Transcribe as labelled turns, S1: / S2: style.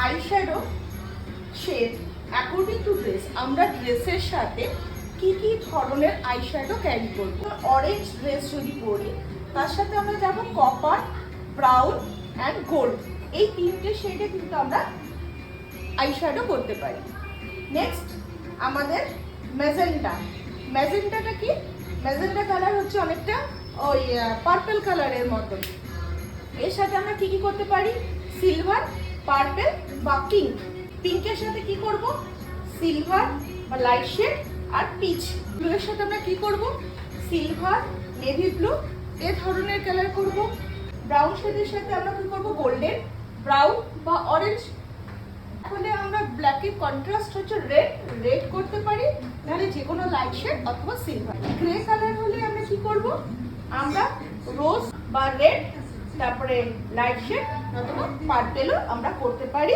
S1: Eyeshadow shade according to dress. আমরা ড্রেসের সাথে কি কি ধরনের আইশ্যাডো ক্যারি করব। অরেঞ্জ ড্রেস যদি পরি তার সাথে আমরা যাব কপার, ব্রাউন অ্যান্ড গোল্ড। এই তিনটে শেডে কিন্তু আমরা আইশ্যাডো করতে পারি। নেক্সট আমাদের ম্যাজেন্টা। ম্যাজেন্টাটা কি? ম্যাজেন্টা কালার হচ্ছে অনেকটা ওই পার্পল কালারের মতন। এর সাথে আমরা কি কি করতে পারি? সিলভার, পার্পল বা পিঙ্ক। পিঙ্কের সাথে কি করব? সিলভার বা লাইট শেড আর পিচ। ব্লুয়ের সাথে আমরা কি করব? সিলভার, নেভি ব্লু এ ধরনের কালার করব। ব্রাউন শেডের সাথে আমরা কি করব? গোল্ডেন, ব্রাউন বা অরেঞ্জ। তাহলে আমরা ব্ল্যাকের কন্ট্রাস্ট হচ্ছে রেড, রেড করতে পারি, নাহলে যে কোনো লাইট শেড অথবা সিলভার। গ্রে কালার হলে আমরা কি করব? আমরা রোজ বা রেড, তারপরে লাইট শেড অথবা পার্পেলও আমরা করতে পারি।